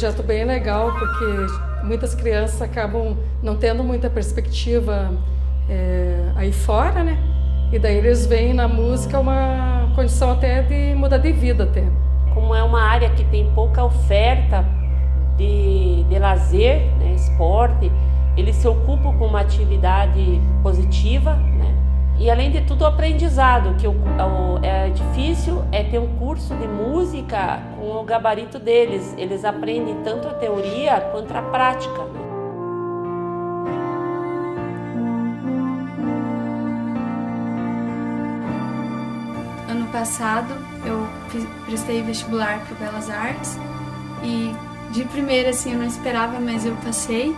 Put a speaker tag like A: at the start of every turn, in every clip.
A: projeto bem legal, porque muitas crianças acabam não tendo muita perspectiva aí fora, né? E daí eles veem na música uma condição até de mudar de vida até.
B: Como é uma área que tem pouca oferta de lazer, né, esporte, eles se ocupam com uma atividade positiva, né? E além de tudo o aprendizado, que é difícil ter um curso de música com o gabarito deles. Eles aprendem tanto a teoria quanto a prática, né?
C: Ano passado eu prestei vestibular para Belas Artes e de primeira assim eu não esperava, mas eu passei.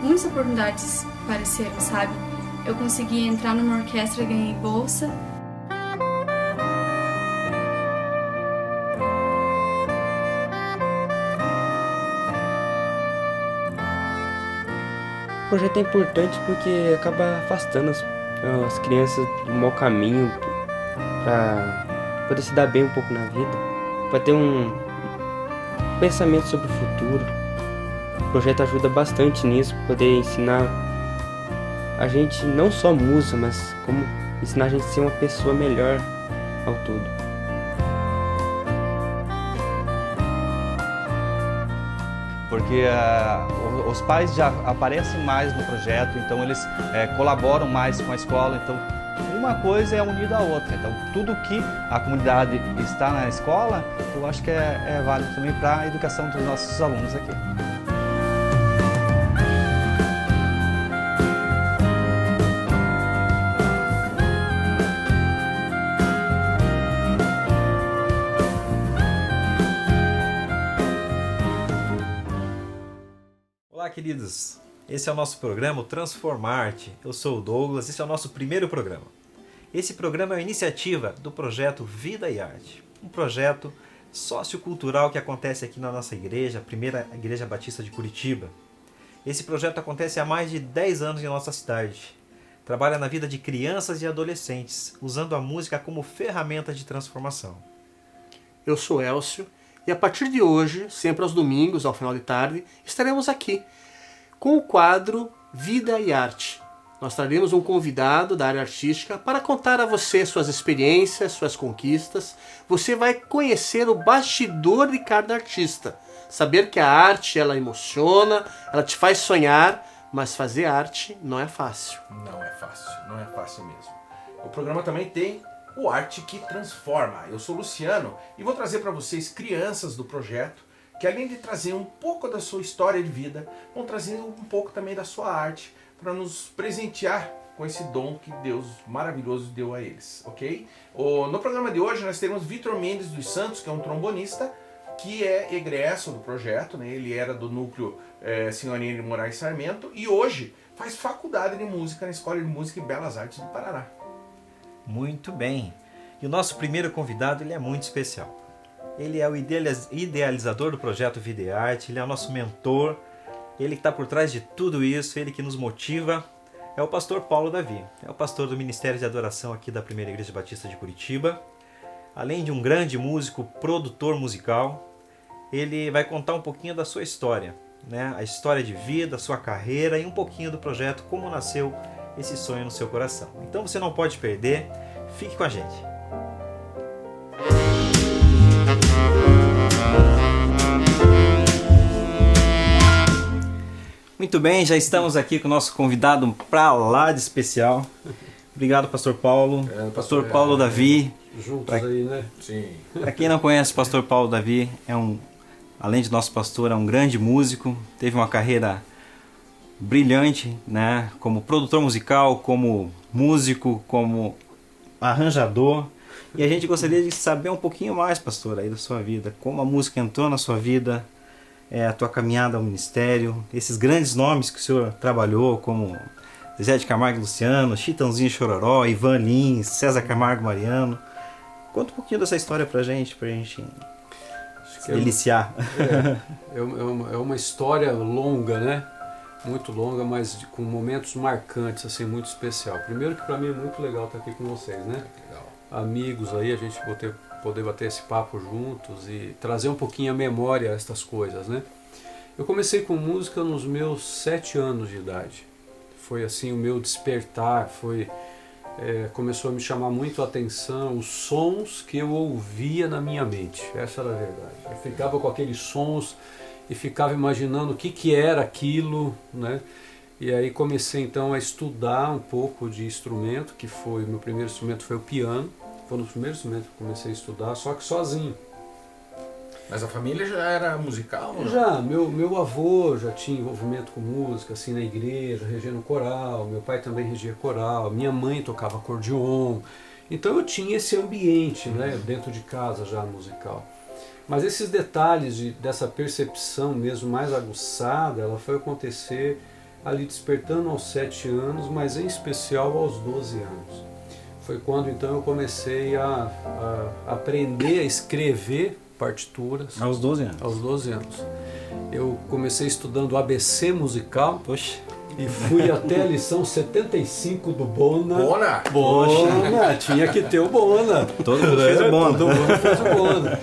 C: Muitas oportunidades apareceram, sabe? Eu consegui entrar numa orquestra e ganhei bolsa.
D: O projeto é importante porque acaba afastando as crianças do mau caminho para poder se dar bem um pouco na vida, para ter um pensamento sobre o futuro. O projeto ajuda bastante nisso, poder ensinar a gente não só música, mas como ensinar a gente a ser uma pessoa melhor ao todo.
E: Porque os pais já aparecem mais no projeto, então eles colaboram mais com a escola, então uma coisa é unida à outra. Então tudo que a comunidade está na escola, eu acho que é válido também para a educação dos nossos alunos aqui.
F: Olá, queridos! Esse é o nosso programa, o Transformarte. Eu sou o Douglas, esse é o nosso primeiro programa. Esse programa é uma iniciativa do projeto Vida e Arte, um projeto sociocultural que acontece aqui na nossa igreja, a primeira Igreja Batista de Curitiba. Esse projeto acontece há mais de 10 anos em nossa cidade. Trabalha na vida de crianças e adolescentes, usando a música como ferramenta de transformação.
G: Eu sou Elcio e a partir de hoje, sempre aos domingos, ao final de tarde, estaremos aqui com o quadro Vida e Arte. Nós traremos um convidado da área artística para contar a você suas experiências, suas conquistas. Você vai conhecer o bastidor de cada artista. Saber que a arte, ela emociona, ela te faz sonhar, mas fazer arte não é fácil.
H: Não é fácil mesmo. O programa também tem o Arte que Transforma. Eu sou o Luciano e vou trazer para vocês crianças do projeto que, além de trazer um pouco da sua história de vida, vão trazer um pouco também da sua arte para nos presentear com esse dom que Deus maravilhoso deu a eles, ok? No programa de hoje nós temos Vitor Mendes dos Santos, que é um trombonista, que é egresso do projeto, né? Ele era do núcleo Senhorinha de Moraes Sarmento e hoje faz faculdade de música na Escola de Música e Belas Artes do Paraná.
F: Muito bem. E o nosso primeiro convidado, ele é muito especial. Ele é o idealizador do projeto Vida e Arte, ele é o nosso mentor, ele que está por trás de tudo isso, ele que nos motiva. É o pastor Paulo Davi, é o pastor do Ministério de Adoração aqui da Primeira Igreja Batista de Curitiba. Além de um grande músico, produtor musical, ele vai contar um pouquinho da sua história, né? A história de vida, a sua carreira e um pouquinho do projeto, como nasceu esse sonho no seu coração. Então você não pode perder, fique com a gente. Muito bem, já estamos aqui com o nosso convidado pra lá de especial. Obrigado, pastor Paulo. Pastor Paulo Davi.
I: Juntos aí, né? Sim.
F: Para quem não conhece o pastor Paulo Davi, além de nosso pastor, é um grande músico, teve uma carreira brilhante, né? Como produtor musical, como músico, como arranjador. E a gente gostaria de saber um pouquinho mais, pastor, aí da sua vida, como a música entrou na sua vida, a tua caminhada ao ministério, esses grandes nomes que o senhor trabalhou, como Zé de Camargo e Luciano, Chitãozinho e Chororó, Ivan Lins, César Camargo Mariano. Conta um pouquinho dessa história pra gente se deliciar.
I: É uma história longa, né? Muito longa, mas com momentos marcantes, assim, muito especial. Primeiro que pra mim é muito legal estar aqui com vocês, né? Legal. Amigos aí, a gente vou ter poder bater esse papo juntos e trazer um pouquinho a memória a estas coisas, né? Eu comecei com música nos meus 7 anos de idade. Foi assim o meu despertar, começou a me chamar muito a atenção os sons que eu ouvia na minha mente. Essa era a verdade. Eu ficava com aqueles sons e ficava imaginando o que era aquilo, né? E aí comecei então a estudar um pouco de instrumento, que foi, o meu primeiro instrumento foi o piano. Foi um dos primeiros instrumentos que eu comecei a estudar, só que sozinho.
H: Mas a família já era musical? Ou não?
I: Já, meu avô já tinha envolvimento com música, assim, na igreja, regendo coral, meu pai também regia coral, minha mãe tocava acordeon, então eu tinha esse ambiente, né, dentro de casa já musical. Mas esses detalhes dessa percepção mesmo mais aguçada, ela foi acontecer ali despertando aos 7 anos, mas em especial aos 12 anos. Foi quando então eu comecei a aprender a escrever partituras.
F: Aos 12 anos?
I: Aos 12 anos. Eu comecei estudando ABC musical.
F: Poxa.
I: E fui até a lição 75 do Bona.
H: Bona?
I: Bona! Tinha que ter o Bona.
F: Todo mundo fez o Bona.
I: Todo mundo fez o Bona.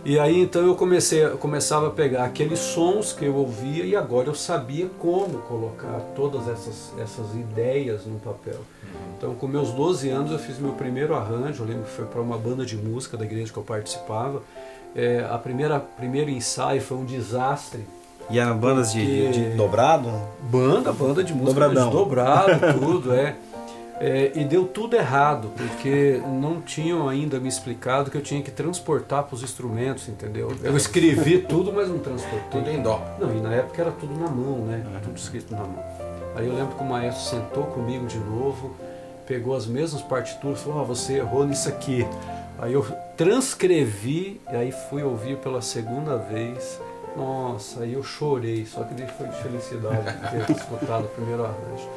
I: E aí então eu começava a pegar aqueles sons que eu ouvia e agora eu sabia como colocar todas essas ideias no papel. Então com meus 12 anos eu fiz meu primeiro arranjo, eu lembro que foi para uma banda de música da igreja que eu participava. A primeiro ensaio foi um desastre.
F: E eram bandas de dobrado?
I: Banda de música
F: Dobradão.
I: De dobrado, tudo, e deu tudo errado, porque não tinham ainda me explicado que eu tinha que transportar para os instrumentos, entendeu? Eu escrevi tudo, mas não transportei.
H: Tudo em dó.
I: Não, e na época era tudo na mão, né? Tudo escrito na mão. Aí eu lembro que o maestro sentou comigo de novo, pegou as mesmas partituras e falou, você errou nisso aqui. Aí eu transcrevi, e aí fui ouvir pela segunda vez. Nossa, aí eu chorei, só que foi de felicidade de ter escutado o primeiro arranjo.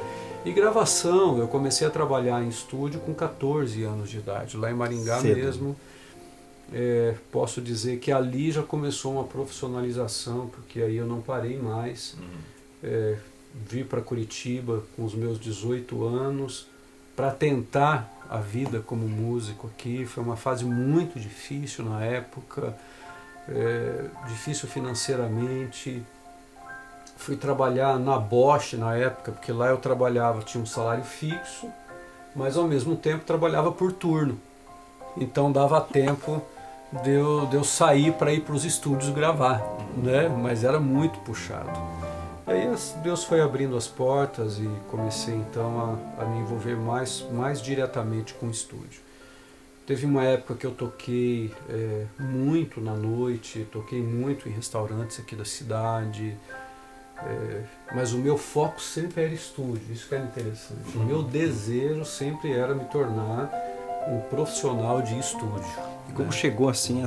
I: E gravação, eu comecei a trabalhar em estúdio com 14 anos de idade, lá em Maringá
F: Cedo.
I: mesmo. Posso dizer que ali já começou uma profissionalização, porque aí eu não parei mais. Vi para Curitiba com os meus 18 anos para tentar a vida como músico aqui. Foi uma fase muito difícil na época, difícil financeiramente. Fui trabalhar na Bosch na época, porque lá eu trabalhava, tinha um salário fixo, mas ao mesmo tempo trabalhava por turno. Então dava tempo de eu sair para ir para os estúdios gravar, né? Mas era muito puxado. Aí Deus foi abrindo as portas e comecei então a me envolver mais diretamente com o estúdio. Teve uma época que eu toquei muito na noite, toquei muito em restaurantes aqui da cidade, mas o meu foco sempre era estúdio, isso que era interessante. O meu desejo sempre era me tornar um profissional de estúdio.
F: E como chegou assim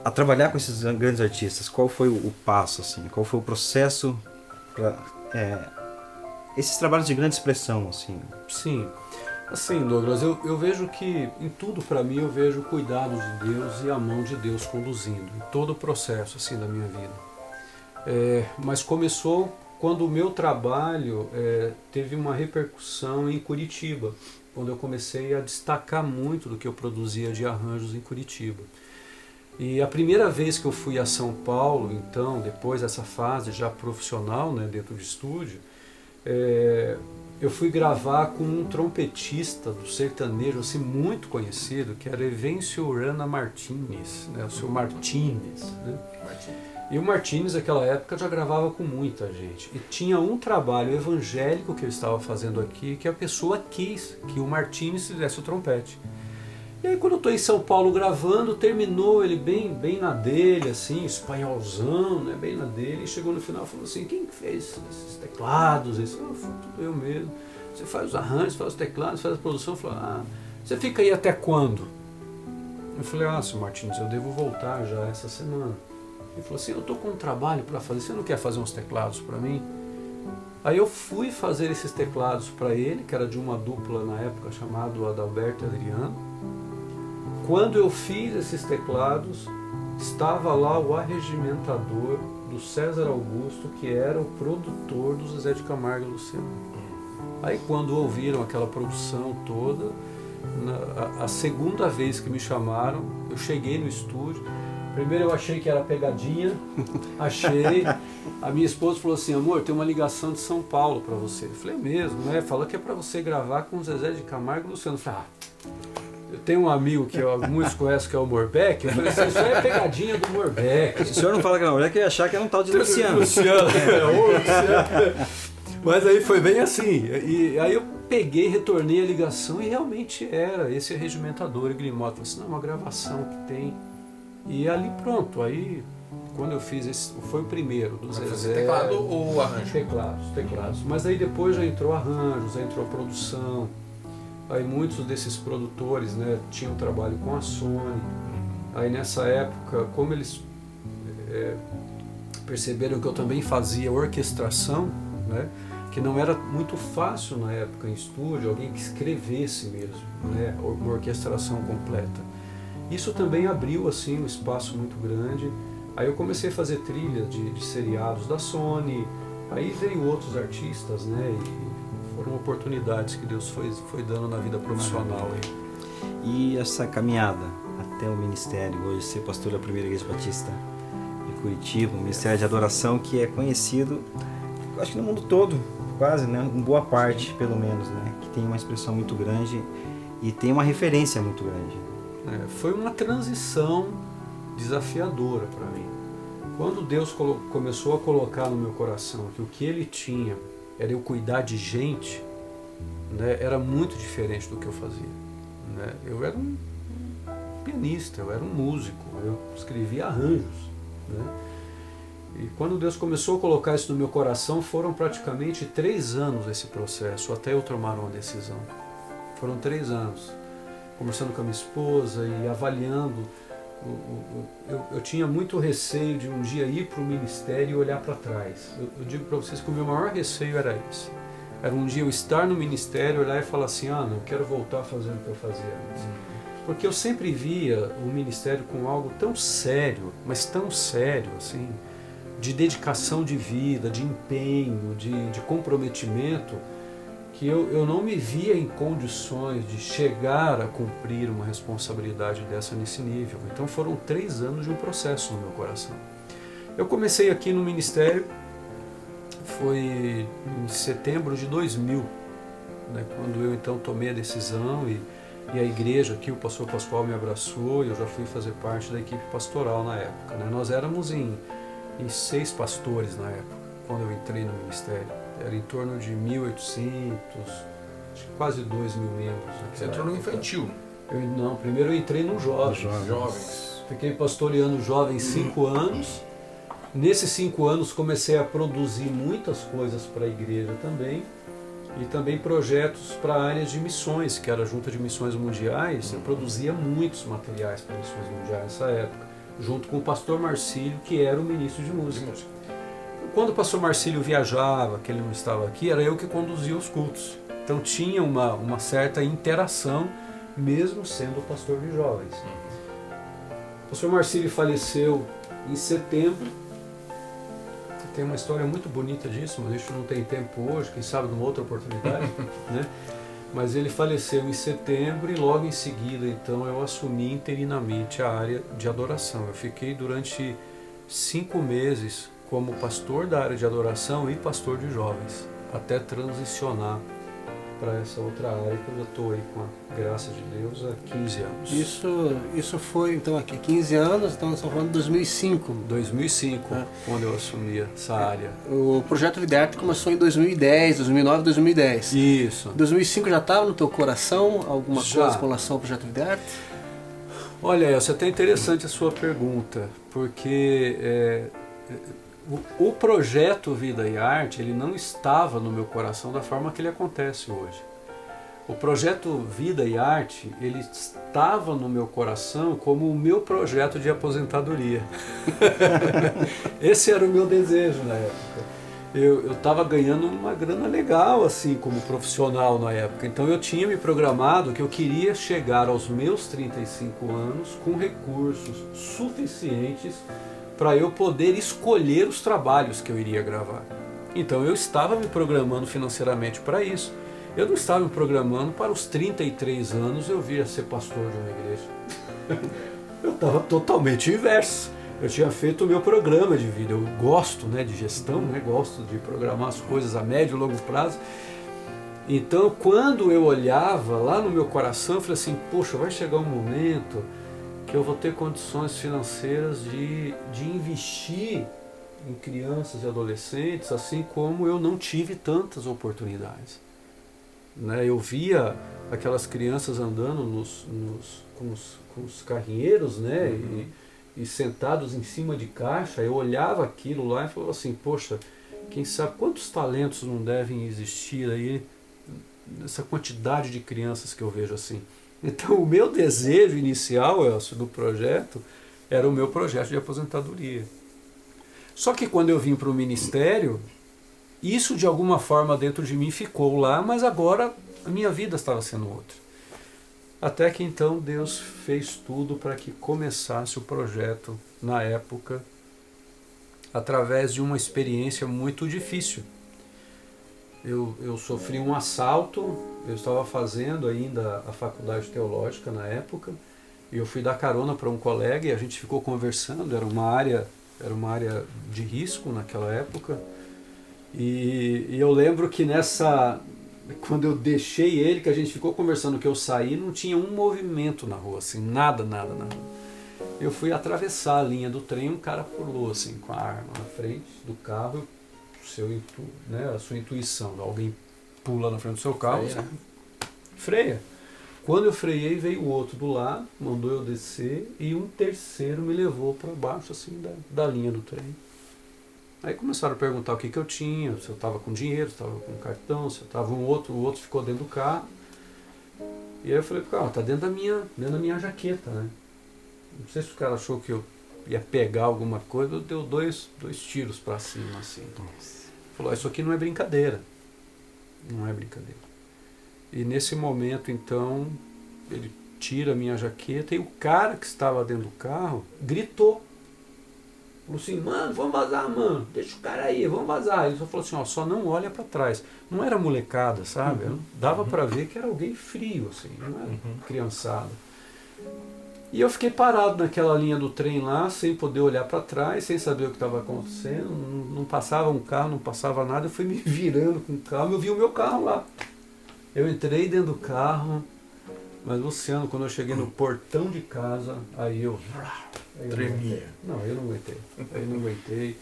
F: a trabalhar com esses grandes artistas? Qual foi o passo, assim? Qual foi o processo para esses trabalhos de grande expressão, assim?
I: Sim, assim, Douglas, eu vejo que em tudo para mim eu vejo o cuidado de Deus e a mão de Deus conduzindo em todo o processo assim da minha vida. Mas começou quando o meu trabalho teve uma repercussão em Curitiba, quando eu comecei a destacar muito do que eu produzia de arranjos em Curitiba. E a primeira vez que eu fui a São Paulo, então, depois dessa fase já profissional, né, dentro de estúdio, eu fui gravar com um trompetista do sertanejo assim, muito conhecido, que era Evencio Urana Martínez, né, o seu Martínez. Né? E o Martínez, naquela época, já gravava com muita gente. E tinha um trabalho evangélico que eu estava fazendo aqui, que a pessoa quis que o Martínez fizesse o trompete. E aí quando eu estou em São Paulo gravando, terminou ele bem na dele, assim, espanholzão, né, bem na dele, e chegou no final e falou assim, quem fez esses teclados? Isso foi tudo eu mesmo. Você faz os arranjos, faz os teclados, faz a produção. Eu falei, você fica aí até quando? Eu falei, senhor Martins, eu devo voltar já essa semana. Ele falou assim, eu estou com um trabalho para fazer, você não quer fazer uns teclados para mim? Aí eu fui fazer esses teclados para ele, que era de uma dupla na época chamado Adalberto e Adriano. Quando eu fiz esses teclados, estava lá o arregimentador do César Augusto, que era o produtor do Zezé de Camargo e Luciano. Aí quando ouviram aquela produção toda, A segunda vez que me chamaram, eu cheguei no estúdio. Primeiro eu achei que era pegadinha, achei. A minha esposa falou assim: amor, tem uma ligação de São Paulo para você. Eu falei: mesmo, né? Falou que é para você gravar com o Zezé de Camargo e Luciano. Eu falei: eu tenho um amigo que muitos conhecem, que é o Morbeck. Eu falei assim: isso aí é pegadinha do Morbeck.
F: Se o senhor não fala que é o Morbeck, eu ia achar que era um tal de Luciano.
I: Luciano. Mas aí foi bem assim. E aí eu peguei, retornei a ligação e realmente era esse regimentador Iglimota. Eu falei assim: não, é uma gravação que tem. E ali pronto, aí quando eu fiz esse, foi o primeiro do Zezé.
H: Teclado ou arranjo?
I: Teclados. Mas aí depois já entrou arranjos, já entrou produção. Aí muitos desses produtores, né, tinham trabalho com a Sony. Aí nessa época, como eles perceberam que eu também fazia orquestração, né, que não era muito fácil na época em estúdio, alguém que escrevesse mesmo, né, uma orquestração completa. Isso também abriu assim um espaço muito grande. Aí eu comecei a fazer trilha de seriados da Sony. Aí veio outros artistas, né? E foram oportunidades que Deus foi dando na vida profissional.
F: E essa caminhada até o ministério, hoje ser pastor da Primeira Igreja Batista de Curitiba, um ministério de adoração que é conhecido, acho que no mundo todo, quase, né? Em boa parte, pelo menos, né? Que tem uma expressão muito grande e tem uma referência muito grande.
I: Foi uma transição desafiadora para mim. Quando Deus começou a colocar no meu coração que o que Ele tinha era eu cuidar de gente, né, era muito diferente do que eu fazia. Né? Eu era um pianista, eu era um músico, eu escrevia arranjos. Né? E quando Deus começou a colocar isso no meu coração, foram praticamente 3 anos esse processo, até eu tomar uma decisão. Foram 3 anos. Conversando com a minha esposa e avaliando. Eu tinha muito receio de um dia ir para o ministério e olhar para trás. Eu digo para vocês que o meu maior receio era esse. Era um dia eu estar no ministério, olhar e falar assim: não quero voltar a fazer o que eu fazia antes. Porque eu sempre via o ministério com algo tão sério, mas tão sério, assim, de dedicação de vida, de empenho, de comprometimento, que eu não me via em condições de chegar a cumprir uma responsabilidade dessa nesse nível. Então foram 3 anos de um processo no meu coração. Eu comecei aqui no ministério, foi em setembro de 2000, né, quando eu então tomei a decisão e a igreja aqui, o pastor Pascoal me abraçou e eu já fui fazer parte da equipe pastoral na época. Né? Nós éramos em 6 pastores na época, quando eu entrei no ministério. Era em torno de 1.800, quase 2.000 membros.
H: Você entrou no infantil?
I: Não, primeiro eu entrei no jovens.
H: Jovens.
I: Fiquei pastoreando jovens 5 anos. Nesses 5 anos comecei a produzir muitas coisas para a igreja também. E também projetos para áreas de missões, que era a Junta de Missões Mundiais. Eu produzia muitos materiais para missões mundiais nessa época, junto com o pastor Marcílio, que era o ministro de música. Quando o pastor Marcílio viajava, que ele não estava aqui, era eu que conduzia os cultos. Então tinha uma certa interação, mesmo sendo pastor de jovens. O pastor Marcílio faleceu em setembro. Tem uma história muito bonita disso, mas a gente não tem tempo hoje, quem sabe numa outra oportunidade. Né? Mas ele faleceu em setembro e logo em seguida, então, eu assumi interinamente a área de adoração. Eu fiquei durante 5 meses como pastor da área de adoração e pastor de jovens, até transicionar para essa outra área que eu já estou aí, com a graça de Deus, há 15 anos.
G: Isso foi, então, aqui 15 anos, então nós estamos falando de 2005.
I: 2005, quando eu assumi essa área.
G: O Projeto Vida e Arte começou em 2010, 2009, 2010.
I: Isso.
G: 2005 já estava no teu coração alguma coisa com relação ao Projeto Vida e Arte?
I: Olha, Elcio, é até interessante a sua pergunta, porque o projeto Vida e Arte, ele não estava no meu coração da forma que ele acontece hoje. O projeto Vida e Arte, ele estava no meu coração como o meu projeto de aposentadoria. Esse era o meu desejo na época. Eu estava ganhando uma grana legal, assim, como profissional na época. Então eu tinha me programado que eu queria chegar aos meus 35 anos com recursos suficientes para eu poder escolher os trabalhos que eu iria gravar. Então eu estava me programando financeiramente para isso. Eu não estava me programando para os 33 anos eu vir a ser pastor de uma igreja. Eu estava totalmente inverso. Eu tinha feito o meu programa de vida. Eu gosto, né, de gestão, né, gosto de programar as coisas a médio e longo prazo. Então, quando eu olhava lá no meu coração, eu falei assim, poxa, vai chegar um momento que eu vou ter condições financeiras de investir em crianças e adolescentes, assim como eu não tive tantas oportunidades. Né? Eu via aquelas crianças andando com os carrinheiros, né? E sentados em cima de caixa, eu olhava aquilo lá e falava assim, poxa, quem sabe quantos talentos não devem existir aí nessa quantidade de crianças que eu vejo assim. Então o meu desejo inicial, Elcio, do projeto, era o meu projeto de aposentadoria. Só que quando eu vim para o ministério, isso de alguma forma dentro de mim ficou lá, mas agora a minha vida estava sendo outra. Até que então Deus fez tudo para que começasse o projeto na época, através de uma experiência muito difícil. Eu sofri um assalto, eu estava fazendo ainda a faculdade teológica na época, e eu fui dar carona para um colega e a gente ficou conversando, era uma área de risco naquela época, e eu lembro que quando eu deixei ele, que a gente ficou conversando, que eu saí, não tinha um movimento na rua, assim, nada. Eu fui atravessar a linha do trem, um cara pulou assim, com a arma na frente do carro, a sua intuição, alguém pula na frente do seu carro, freia. Quando eu freiei, veio o outro do lado, mandou eu descer, e um terceiro me levou para baixo assim, da linha do trem. Aí começaram a perguntar o que eu tinha, se eu estava com dinheiro, se eu estava com cartão, se eu estava o outro ficou dentro do carro. E aí eu falei, cara, tá dentro da minha jaqueta, né? Não sei se o cara achou que eu ia pegar alguma coisa, deu dois tiros para cima, assim. Falou, isso aqui não é brincadeira. Não é brincadeira. E nesse momento, então, ele tira a minha jaqueta e o cara que estava dentro do carro gritou. Falou assim, mano, vamos vazar, mano, deixa o cara aí, vamos vazar. Ele só falou assim, ó, só não olha para trás. Não era molecada, sabe? Dava para ver que era alguém frio, assim, não era criançada. E eu fiquei parado naquela linha do trem lá, sem poder olhar para trás, sem saber o que estava acontecendo. Não passava um carro, não passava nada. Eu fui me virando com o carro, eu vi o meu carro lá. Eu entrei dentro do carro, mas Luciano, quando eu cheguei no portão de casa, aí eu
H: tremia.
I: Não, eu não aguentei.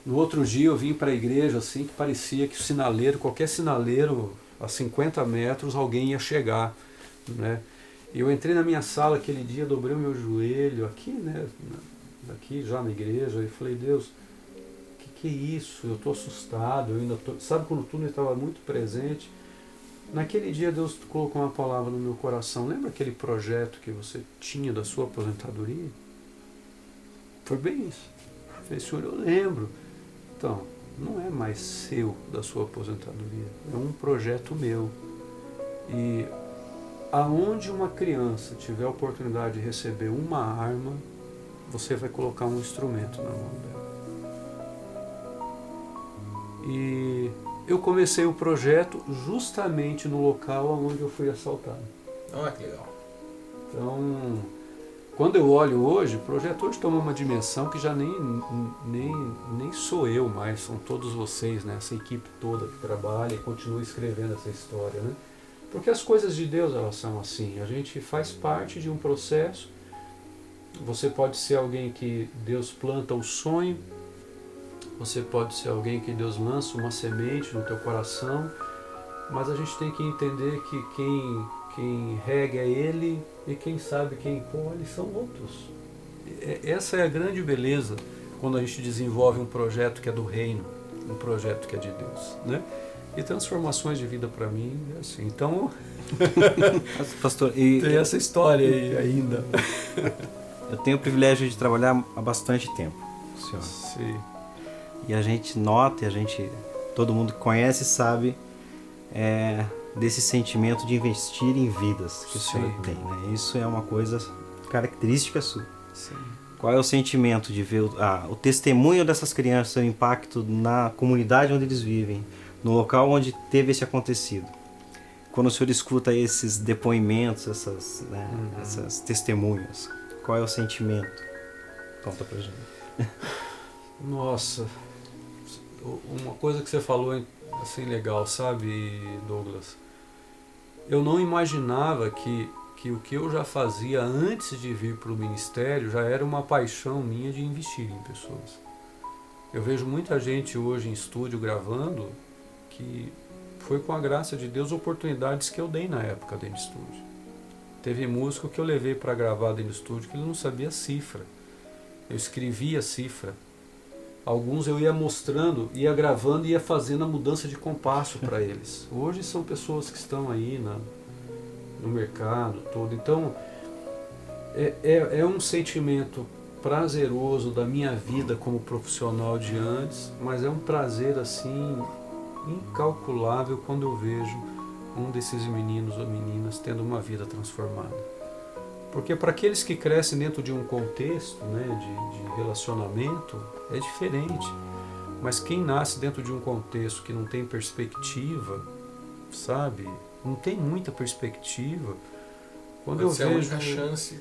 I: No outro dia eu vim para a igreja assim, que parecia que qualquer sinaleiro, a 50 metros, alguém ia chegar, né? Eu entrei na minha sala aquele dia, dobrei o meu joelho aqui, né? Aqui já na igreja, e falei, Deus, que é isso? Eu estou assustado, eu ainda tô... Sabe quando tudo estava muito presente? Naquele dia Deus colocou uma palavra no meu coração. Lembra aquele projeto que você tinha da sua aposentadoria? Foi bem isso. Eu falei, Senhor, eu lembro. Então, não é mais seu da sua aposentadoria, é um projeto meu. E aonde uma criança tiver a oportunidade de receber uma arma, você vai colocar um instrumento na mão dela. E eu comecei o projeto justamente no local onde eu fui assaltado.
H: Ah, que legal.
I: Então, quando eu olho hoje, o projeto hoje toma uma dimensão que já nem sou eu mais, são todos vocês, né? Essa equipe toda que trabalha e continua escrevendo essa história, né? Porque as coisas de Deus, elas são assim, a gente faz parte de um processo. Você pode ser alguém que Deus planta o sonho, você pode ser alguém que Deus lança uma semente no teu coração, mas a gente tem que entender que quem rega é Ele e quem sabe quem colhe são outros. Essa é a grande beleza quando a gente desenvolve um projeto que é do reino, um projeto que é de Deus, né? E transformações de vida para mim é assim. Então,
F: pastor,
I: tem essa história aí ainda.
F: Eu tenho o privilégio de trabalhar há bastante tempo, senhor.
I: Sim.
F: E a gente nota, todo mundo que conhece sabe desse sentimento de investir em vidas que o senhor tem, né? Isso é uma coisa característica sua.
I: Sim.
F: Qual é o sentimento de ver o testemunho dessas crianças, o impacto na comunidade onde eles vivem, no local onde teve esse acontecido? quando o senhor escuta esses depoimentos, essas testemunhas, qual é o sentimento? Conta pra gente.
I: Nossa, uma coisa que você falou assim legal, sabe, Douglas? Eu não imaginava que o que eu já fazia antes de vir para o ministério já era uma paixão minha de investir em pessoas. Eu vejo muita gente hoje em estúdio gravando que foi com a graça de Deus oportunidades que eu dei na época dentro do estúdio. Teve músico que eu levei para gravar dentro do estúdio que ele não sabia cifra. Eu escrevia cifra. Alguns eu ia mostrando, ia gravando e ia fazendo a mudança de compasso para eles. Hoje são pessoas que estão aí no mercado todo. Então, é um sentimento prazeroso da minha vida como profissional de antes, mas é um prazer assim incalculável quando eu vejo um desses meninos ou meninas tendo uma vida transformada. Porque para aqueles que crescem dentro de um contexto, né, de relacionamento, é diferente. Mas quem nasce dentro de um contexto que não tem perspectiva, sabe? Não tem muita perspectiva. Quando eu vejo,
H: a única chance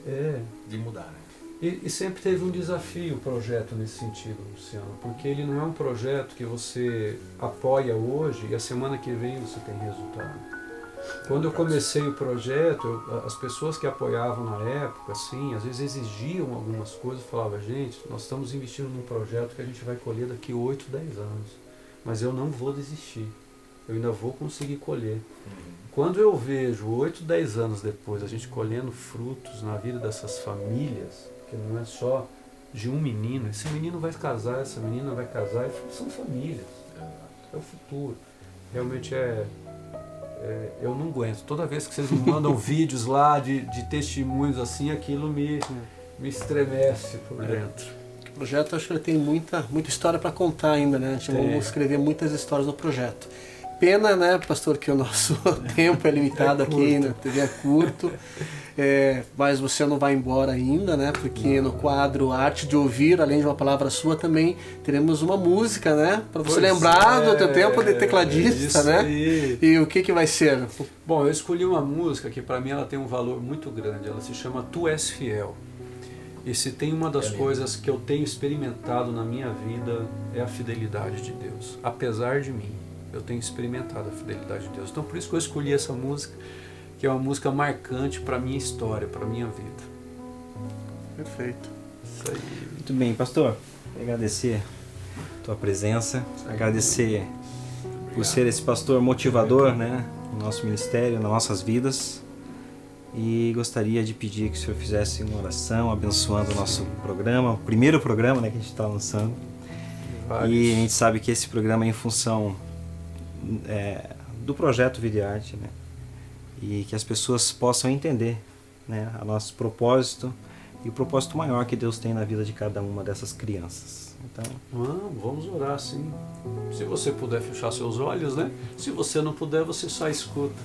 H: de mudar, né?
I: E sempre teve um desafio o projeto nesse sentido, Luciano, porque ele não é um projeto que você apoia hoje e a semana que vem você tem resultado. Quando eu comecei o projeto, as pessoas que apoiavam na época, assim, às vezes exigiam algumas coisas, falavam, gente, nós estamos investindo num projeto que a gente vai colher daqui 8, 10 anos, mas eu não vou desistir, eu ainda vou conseguir colher. Quando eu vejo 8, 10 anos depois a gente colhendo frutos na vida dessas famílias, que não é só de um menino, esse menino vai casar, essa menina vai casar, são famílias, é o futuro. Realmente eu não aguento. Toda vez que vocês me mandam vídeos lá de testemunhos assim, aquilo me estremece por dentro.
G: O projeto, acho que ele tem muita história para contar ainda, né? A gente vai escrever muitas histórias no projeto. Pena, né, pastor, que o nosso tempo é limitado aqui, na TV é curto. Mas você não vai embora ainda, né? Porque no quadro Arte de Ouvir, além de uma palavra sua, também teremos uma música, né? Para você lembrar do teu tempo de tecladista, né?
I: Aí.
G: E o que vai ser?
I: Bom, eu escolhi uma música que para mim ela tem um valor muito grande. Ela se chama Tu És Fiel. E se tem uma das coisas que eu tenho experimentado na minha vida é a fidelidade de Deus. Apesar de mim, eu tenho experimentado a fidelidade de Deus. Então por isso que eu escolhi essa música, que é uma música marcante para a minha história, para a minha vida.
G: Perfeito.
I: Isso aí.
F: Muito bem, pastor. Agradecer a tua presença, agradecer por ser esse pastor motivador, né, no nosso ministério, nas nossas vidas. E gostaria de pedir que o senhor fizesse uma oração abençoando o nosso programa, o primeiro programa, né, que a gente está lançando. E a gente sabe que esse programa é em função do projeto Vida e Arte, né? E que as pessoas possam entender, né, o nosso propósito e o propósito maior que Deus tem na vida de cada uma dessas crianças. Então,
I: vamos orar, sim. Se você puder fechar seus olhos, né? Se você não puder, você só escuta.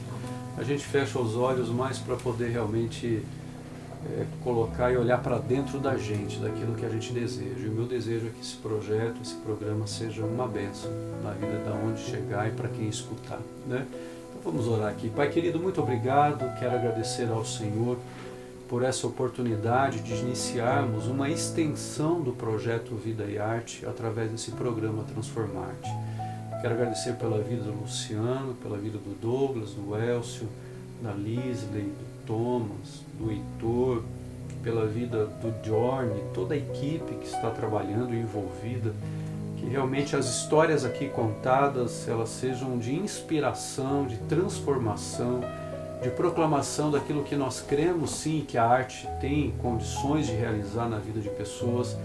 I: A gente fecha os olhos mais para poder realmente colocar e olhar para dentro da gente, daquilo que a gente deseja. E o meu desejo é que esse projeto, esse programa seja uma bênção na vida de onde chegar e para quem escutar, né? Então vamos orar aqui. Pai querido, muito obrigado. Quero agradecer ao Senhor por essa oportunidade de iniciarmos uma extensão do projeto Vida e Arte através desse programa Transformarte. Quero agradecer pela vida do Luciano, pela vida do Douglas, do Elcio, da Lisley, do Thomas, do Heitor, pela vida do Johnny, toda a equipe que está trabalhando e envolvida, que realmente as histórias aqui contadas, elas sejam de inspiração, de transformação, de proclamação daquilo que nós cremos sim, que a arte tem condições de realizar na vida de pessoas,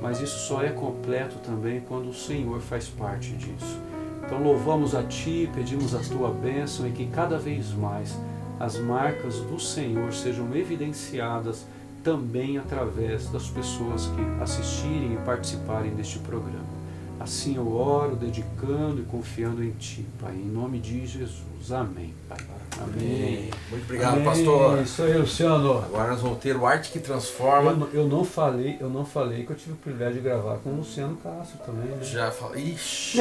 I: mas isso só é completo também quando o Senhor faz parte disso. Então louvamos a Ti, pedimos a Tua bênção e que cada vez mais as marcas do Senhor sejam evidenciadas também através das pessoas que assistirem e participarem deste programa. Assim eu oro, dedicando e confiando em Ti, Pai. Em nome de Jesus. Amém, Pai. Amém.
H: Muito obrigado,
I: Amém.
H: pastor.
I: Isso aí, Luciano.
H: Agora nós vamos ter o Arte que Transforma.
I: Eu não falei que eu tive o privilégio de gravar com o Luciano Castro também, né?
H: Já falei. Ixi,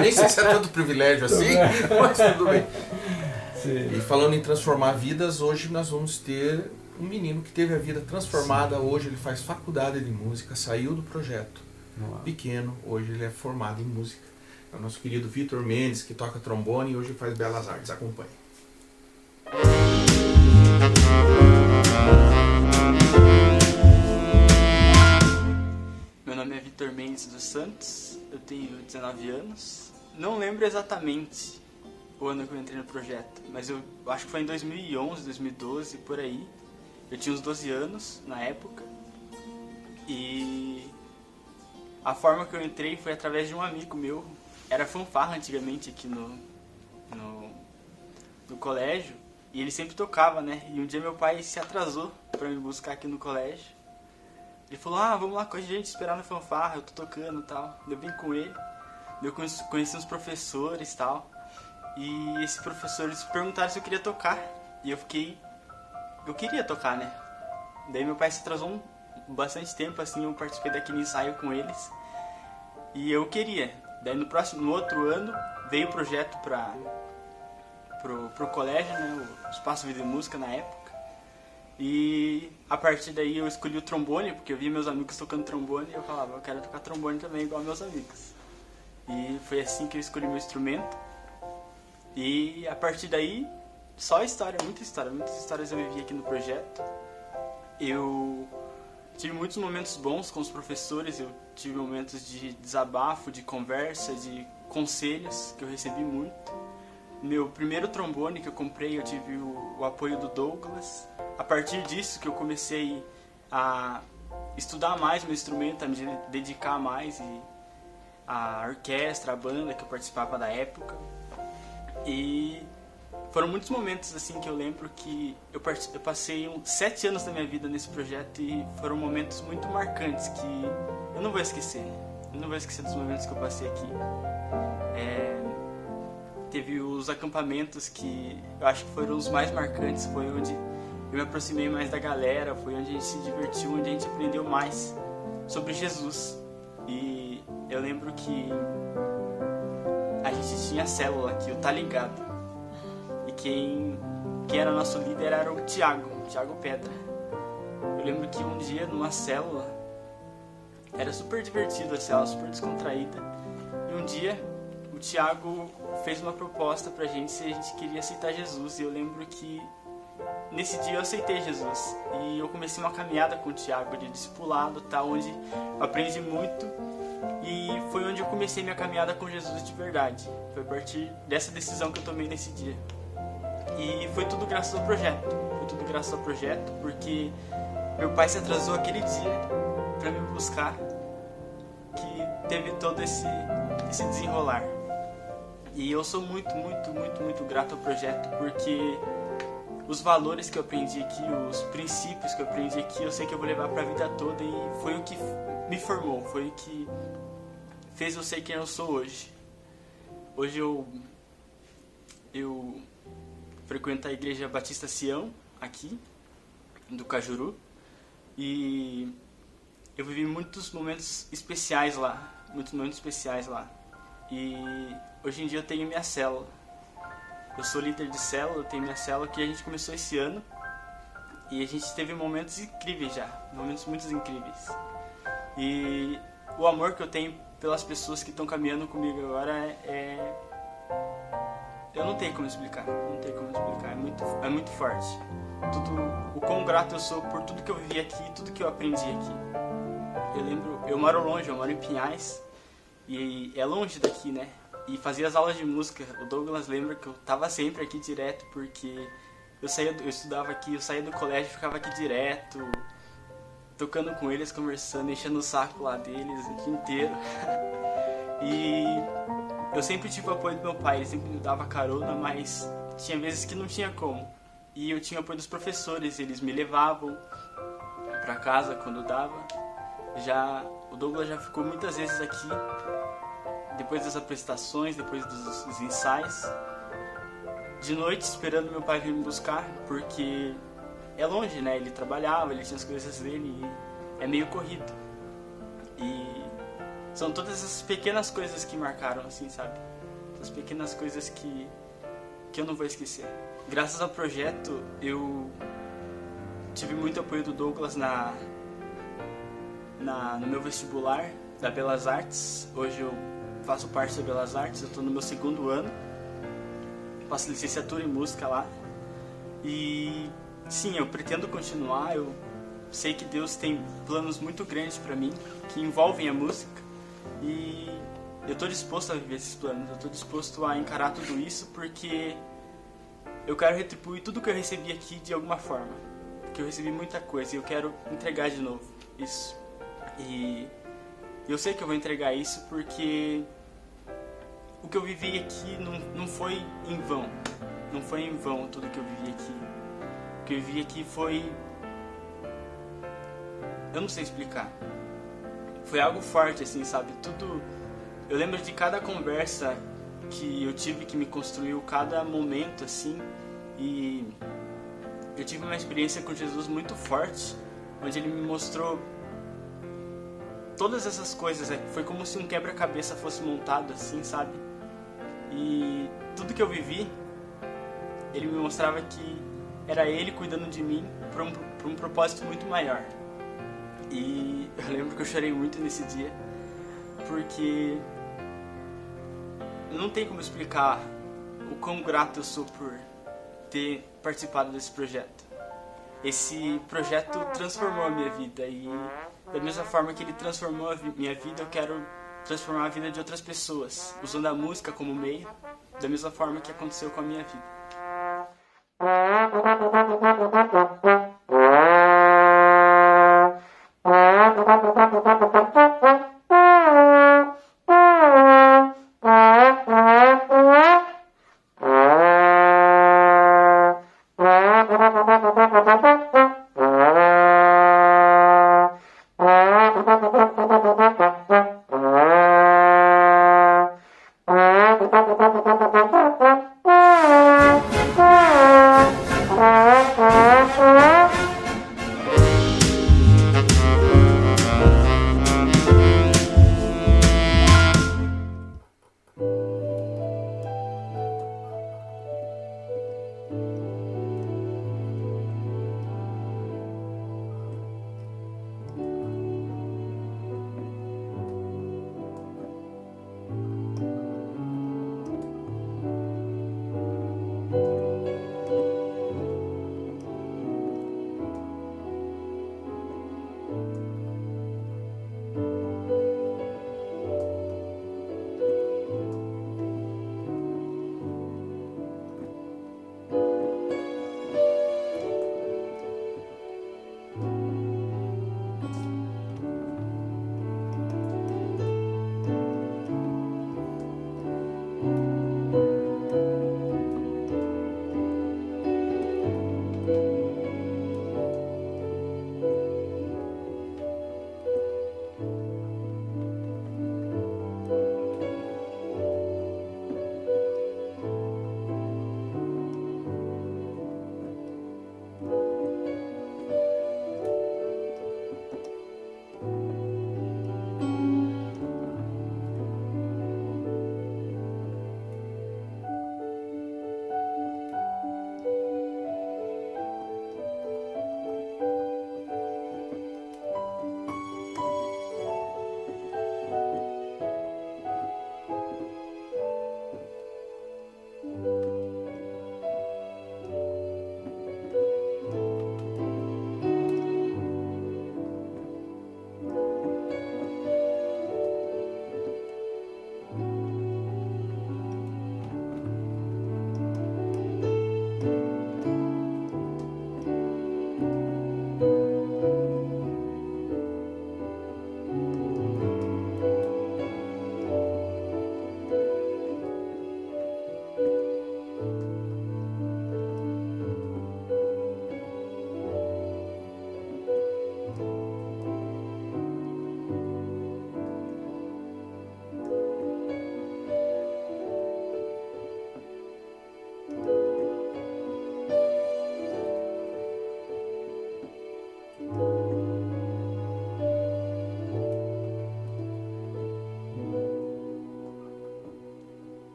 H: nem sei se é tanto privilégio assim, mas tudo bem. E falando em transformar vidas, hoje nós vamos ter um menino que teve a vida transformada. Hoje ele faz faculdade de música, saiu do projeto pequeno, hoje ele é formado em música. É o nosso querido Vitor Mendes, que toca trombone e hoje faz Belas Artes. Acompanhe.
J: Meu nome é Vitor Mendes dos Santos, eu tenho 19 anos. Não lembro exatamente o ano que eu entrei no projeto, mas eu acho que foi em 2011, 2012, por aí. Eu tinha uns 12 anos na época e a forma que eu entrei foi através de um amigo meu. Era fanfarra antigamente aqui no colégio e ele sempre tocava, né? E um dia meu pai se atrasou pra me buscar aqui no colégio. Ele falou, vamos lá com a gente esperar no fanfarra, eu tô tocando e tal. Eu vim com ele, eu conheci uns professores e tal. E esses professores perguntaram se eu queria tocar. E eu queria tocar, né? Daí meu pai se atrasou bastante tempo, assim, eu participei daquele ensaio com eles. E eu queria. Daí no outro ano veio o projeto pro colégio, né? O Espaço Vida e Música na época. E a partir daí eu escolhi o trombone, porque eu via meus amigos tocando trombone e eu falava, eu quero tocar trombone também igual meus amigos. E foi assim que eu escolhi meu instrumento. E a partir daí, só história, muitas histórias eu vivi aqui no projeto. Eu tive muitos momentos bons com os professores, eu tive momentos de desabafo, de conversa, de conselhos que eu recebi muito. Meu primeiro trombone que eu comprei, eu tive o apoio do Douglas. A partir disso que eu comecei a estudar mais meu instrumento, a me dedicar mais e a orquestra, a banda que eu participava da época. E foram muitos momentos assim que eu lembro que eu passei 7 anos da minha vida nesse projeto e foram momentos muito marcantes que eu não vou esquecer. Eu não vou esquecer dos momentos que eu passei aqui. Teve os acampamentos que eu acho que foram os mais marcantes, foi onde eu me aproximei mais da galera, foi onde a gente se divertiu, onde a gente aprendeu mais sobre Jesus. E eu lembro que a gente tinha a célula aqui, o Tá Ligado. E quem era nosso líder era o Thiago Pedra. Eu lembro que um dia numa célula, era super divertido a célula, super descontraída. E um dia o Thiago fez uma proposta pra gente se a gente queria aceitar Jesus. E eu lembro que nesse dia eu aceitei Jesus. E eu comecei uma caminhada com o Thiago de discipulado, tá, onde eu aprendi muito. E foi onde eu comecei minha caminhada com Jesus de verdade. Foi a partir dessa decisão que eu tomei nesse dia. E foi tudo graças ao projeto. Foi tudo graças ao projeto, porque meu pai se atrasou aquele dia pra me buscar, que teve todo esse desenrolar. E eu sou muito grato ao projeto, porque os valores que eu aprendi aqui, os princípios que eu aprendi aqui, eu sei que eu vou levar pra vida toda e foi o que me formou, foi o que fez eu ser quem eu sou hoje. Hoje eu frequento a Igreja Batista Sião, aqui, do Cajuru, e eu vivi muitos momentos especiais lá, E hoje em dia eu tenho minha célula. Eu sou líder de célula, eu tenho minha célula que a gente começou esse ano. E a gente teve momentos incríveis já, momentos muito incríveis. E o amor que eu tenho pelas pessoas que estão caminhando comigo agora eu não tenho como explicar, é muito forte. O quão grato eu sou por tudo que eu vivi aqui, tudo que eu aprendi aqui. Eu moro longe, eu moro em Pinhais, e é longe daqui, né? E fazia as aulas de música, o Douglas lembra que eu tava sempre aqui direto, porque eu estudava aqui, eu saía do colégio, ficava aqui direto, tocando com eles, conversando, enchendo o saco lá deles o dia inteiro. E eu sempre tive o apoio do meu pai, ele sempre me dava carona, mas tinha vezes que não tinha como. E eu tinha o apoio dos professores, eles me levavam pra casa quando dava. O Douglas já ficou muitas vezes aqui, depois das apresentações, depois dos ensaios, de noite esperando meu pai vir me buscar, porque é longe, né? Ele trabalhava, ele tinha as coisas dele e é meio corrido. E são todas essas pequenas coisas que marcaram, assim, sabe? Essas pequenas coisas que que eu não vou esquecer. Graças ao projeto, eu tive muito apoio do Douglas no meu vestibular da Belas Artes. Hoje eu faço parte da Belas Artes, eu estou no meu 2º ano, faço licenciatura em música lá. E sim, eu pretendo continuar, eu sei que Deus tem planos muito grandes para mim, que envolvem a música, e eu estou disposto a viver esses planos, eu estou disposto a encarar tudo isso, porque eu quero retribuir tudo que eu recebi aqui de alguma forma, porque eu recebi muita coisa e eu quero entregar de novo isso. E eu sei que eu vou entregar isso porque o que eu vivi aqui não foi em vão. Não foi em vão tudo que eu vivi aqui. O que eu vivi aqui foi... eu não sei explicar. Foi algo forte, assim, sabe? Tudo... eu lembro de cada conversa que eu tive, que me construiu, cada momento, assim. E eu tive uma experiência com Jesus muito forte, onde ele me mostrou todas essas coisas. Foi como se um quebra-cabeça fosse montado, assim, sabe? E tudo que eu vivi, ele me mostrava que era ele cuidando de mim para um propósito muito maior. E eu lembro que eu chorei muito nesse dia, porque não tem como explicar o quão grato eu sou por ter participado desse projeto. Esse projeto transformou a minha vida, e da mesma forma que ele transformou a minha vida, eu quero transformar a vida de outras pessoas, usando a música como meio, da mesma forma que aconteceu com a minha vida.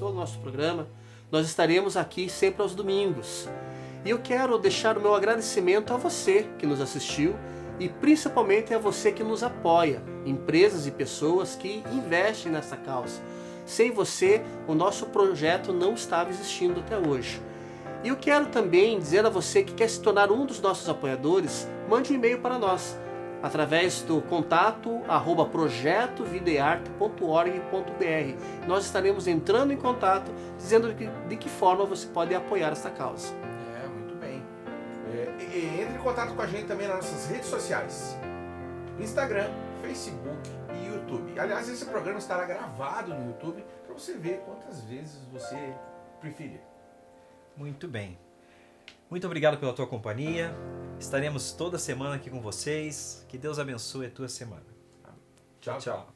G: gostou do nosso programa, nós estaremos aqui sempre aos domingos. E eu quero deixar o meu agradecimento a você que nos assistiu e principalmente a você que nos apoia, empresas e pessoas que investem nessa causa. Sem você, o nosso projeto não estava existindo até hoje. E eu quero também dizer a você que quer se tornar um dos nossos apoiadores, mande um e-mail para nós, através do contato @projetovidaearte.org.br. Nós estaremos entrando em contato, dizendo de que forma você pode apoiar esta causa.
H: Muito bem. Entre em contato com a gente também nas nossas redes sociais. Instagram, Facebook e YouTube. Aliás, esse programa estará gravado no YouTube para você ver quantas vezes você preferir.
F: Muito bem. Muito obrigado pela tua companhia. Estaremos toda semana aqui com vocês. Que Deus abençoe a tua semana.
H: Tchau, tchau.